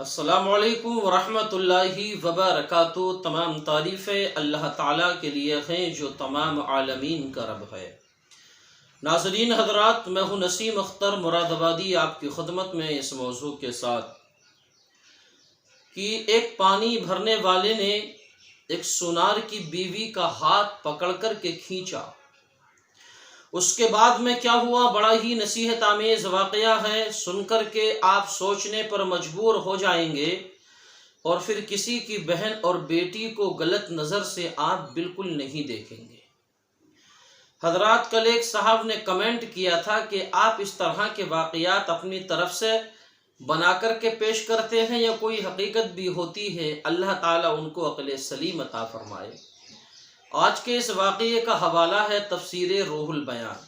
السلام علیکم ورحمۃ اللہ وبرکاتہ۔ تمام تعریفیں اللہ تعالیٰ کے لیے ہیں جو تمام عالمین کا رب ہے۔ ناظرین حضرات، میں ہوں نسیم اختر مراد آبادی آپ کی خدمت میں اس موضوع کے ساتھ کہ ایک پانی بھرنے والے نے ایک سونار کی بیوی کا ہاتھ پکڑ کر کے کھینچا۔ اس کے بعد میں کیا ہوا، بڑا ہی نصیحت آمیز واقعہ ہے، سن کر کے آپ سوچنے پر مجبور ہو جائیں گے اور پھر کسی کی بہن اور بیٹی کو غلط نظر سے آپ بالکل نہیں دیکھیں گے۔ حضرات، کل ایک صاحب نے کمنٹ کیا تھا کہ آپ اس طرح کے واقعات اپنی طرف سے بنا کر کے پیش کرتے ہیں یا کوئی حقیقت بھی ہوتی ہے؟ اللہ تعالیٰ ان کو عقل سلیم عطا فرمائے۔ آج کے اس واقعے کا حوالہ ہے تفسیر روح البیان۔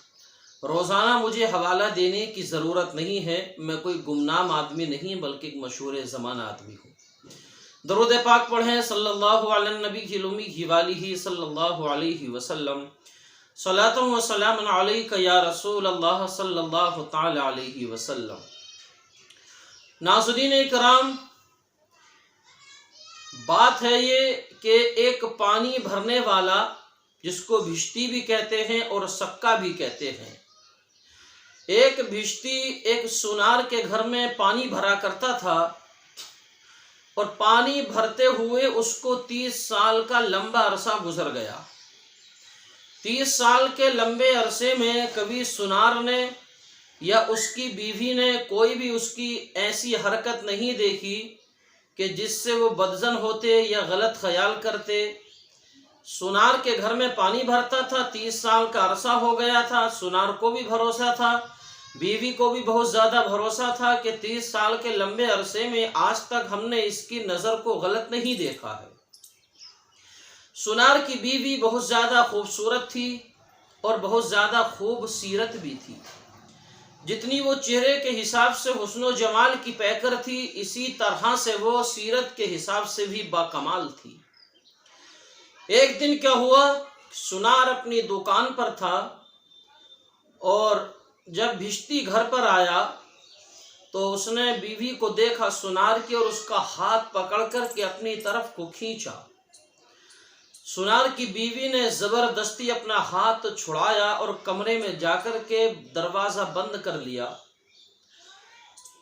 روزانہ مجھے حوالہ دینے کی ضرورت نہیں ہے، میں کوئی گمنام آدمی نہیں بلکہ ایک مشہور زمانہ آدمی ہوں۔ درود پاک پڑھیں صلی اللہ علی النبی الامی وآلہ صلی اللہ علیہ وسلم۔ صلاۃ و سلام علیک یا رسول اللہ صلی اللہ تعالی علیہ وسلم۔ ناظرین اکرام، بات ہے یہ کہ ایک پانی بھرنے والا، جس کو بھشتی بھی کہتے ہیں اور سکا بھی کہتے ہیں، ایک بھشتی ایک سونار کے گھر میں پانی بھرا کرتا تھا اور پانی بھرتے ہوئے اس کو 30 سال کا لمبا عرصہ گزر گیا۔ 30 سال کے لمبے عرصے میں کبھی سونار نے یا اس کی بیوی نے کوئی بھی اس کی ایسی حرکت نہیں دیکھی کہ جس سے وہ بدظن ہوتے یا غلط خیال کرتے۔ سونار کے گھر میں پانی بھرتا تھا، 30 سال کا عرصہ ہو گیا تھا، سونار کو بھی بھروسہ تھا، بیوی کو بھی بہت زیادہ بھروسہ تھا کہ 30 سال کے لمبے عرصے میں آج تک ہم نے اس کی نظر کو غلط نہیں دیکھا ہے۔ سونار کی بیوی بہت زیادہ خوبصورت تھی اور بہت زیادہ خوب سیرت بھی تھی۔ جتنی وہ چہرے کے حساب سے حسن و جمال کی پیکر تھی، اسی طرح سے وہ سیرت کے حساب سے بھی باکمال تھی۔ ایک دن کیا ہوا، سونار اپنی دکان پر تھا اور جب بھشتی گھر پر آیا تو اس نے بیوی کو دیکھا سونار کی اور اس کا ہاتھ پکڑ کر کے اپنی طرف کو کھینچا۔ سونار کی بیوی نے زبردستی اپنا ہاتھ چھڑایا اور کمرے میں جا کر کے دروازہ بند کر لیا۔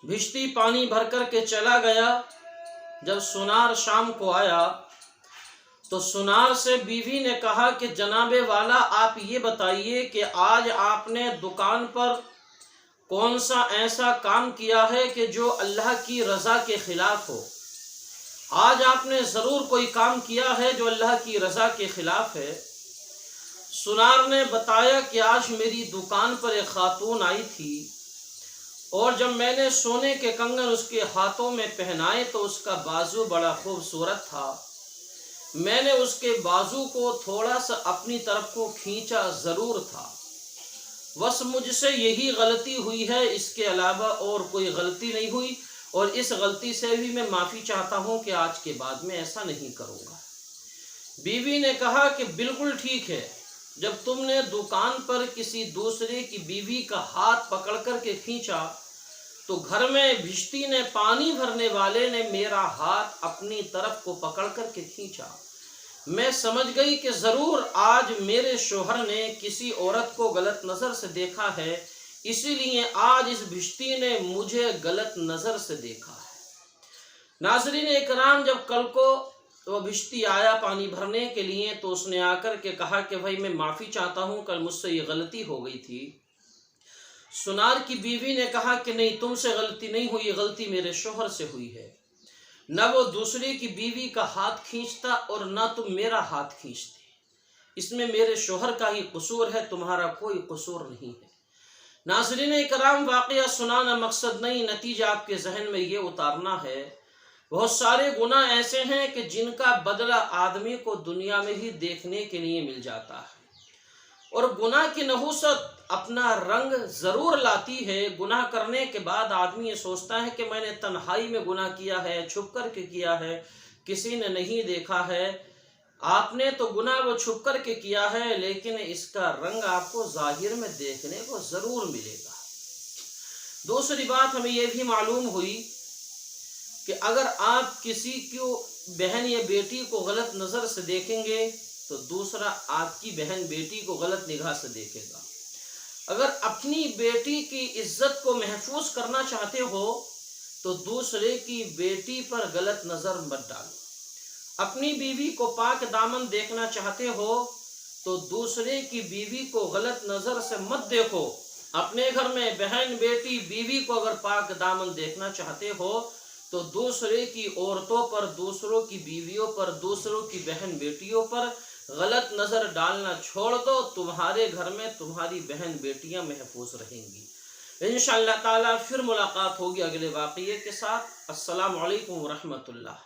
بھشتی پانی بھر کر کے چلا گیا۔ جب سونار شام کو آیا تو سونار سے بیوی نے کہا کہ جناب والا، آپ یہ بتائیے کہ آج آپ نے دکان پر کون سا ایسا کام کیا ہے کہ جو اللہ کی رضا کے خلاف ہو؟ آج آپ نے ضرور کوئی کام کیا ہے جو اللہ کی رضا کے خلاف ہے۔ سونار نے بتایا کہ آج میری دکان پر ایک خاتون آئی تھی اور جب میں نے سونے کے کنگن اس کے ہاتھوں میں پہنائے تو اس کا بازو بڑا خوبصورت تھا۔ میں نے اس کے بازو کو تھوڑا سا اپنی طرف کو کھینچا ضرور تھا، بس مجھ سے یہی غلطی ہوئی ہے، اس کے علاوہ اور کوئی غلطی نہیں ہوئی، اور اس غلطی سے بھی میں معافی چاہتا ہوں کہ آج کے بعد میں ایسا نہیں کروں گا۔ بیوی نے کہا کہ بالکل ٹھیک ہے، جب تم نے دکان پر کسی دوسرے کی بیوی کا ہاتھ پکڑ کر کے کھینچا تو گھر میں بھشتی نے، پانی بھرنے والے نے میرا ہاتھ اپنی طرف کو پکڑ کر کے کھینچا۔ میں سمجھ گئی کہ ضرور آج میرے شوہر نے کسی عورت کو غلط نظر سے دیکھا ہے، اسی لیے آج اس بھشتی نے مجھے غلط نظر سے دیکھا ہے۔ ناظرین اکرام، جب کل کو وہ بھشتی آیا پانی بھرنے کے لیے تو اس نے آ کر کے کہا کہ بھائی میں معافی چاہتا ہوں، کل مجھ سے یہ غلطی ہو گئی تھی۔ سونار کی بیوی نے کہا کہ نہیں، تم سے غلطی نہیں ہوئی، یہ غلطی میرے شوہر سے ہوئی ہے۔ نہ وہ دوسرے کی بیوی کا ہاتھ کھینچتا اور نہ تم میرا ہاتھ کھینچتے، اس میں میرے شوہر کا ہی قصور ہے، تمہارا کوئی قصور نہیں ہے۔ ناظرین اکرام، واقعہ سنانا مقصد نہیں، نتیجہ آپ کے ذہن میں یہ اتارنا ہے، بہت سارے گناہ ایسے ہیں کہ جن کا بدلہ آدمی کو دنیا میں ہی دیکھنے کے لیے مل جاتا ہے، اور گناہ کی نحوست اپنا رنگ ضرور لاتی ہے۔ گناہ کرنے کے بعد آدمی یہ سوچتا ہے کہ میں نے تنہائی میں گناہ کیا ہے، چھپ کر کے کیا ہے، کسی نے نہیں دیکھا ہے۔ آپ نے تو گناہ وہ چھپ کر کے کیا ہے، لیکن اس کا رنگ آپ کو ظاہر میں دیکھنے کو ضرور ملے گا۔ دوسری بات ہمیں یہ بھی معلوم ہوئی کہ اگر آپ کسی کو بہن یا بیٹی کو غلط نظر سے دیکھیں گے تو دوسرا آپ کی بہن بیٹی کو غلط نگاہ سے دیکھے گا۔ اگر اپنی بیٹی کی عزت کو محفوظ کرنا چاہتے ہو تو دوسرے کی بیٹی پر غلط نظر مت ڈالو۔ اپنی بیوی کو پاک دامن دیکھنا چاہتے ہو تو دوسرے کی بیوی کو غلط نظر سے مت دیکھو۔ اپنے گھر میں بہن بیٹی بیوی کو اگر پاک دامن دیکھنا چاہتے ہو تو دوسرے کی عورتوں پر، دوسروں کی بیویوں پر، دوسروں کی بہن بیٹیوں پر غلط نظر ڈالنا چھوڑ دو، تمہارے گھر میں تمہاری بہن بیٹیاں محفوظ رہیں گی۔ انشاءاللہ تعالی پھر ملاقات ہوگی اگلے واقعے کے ساتھ۔ السلام علیکم ورحمۃ اللہ۔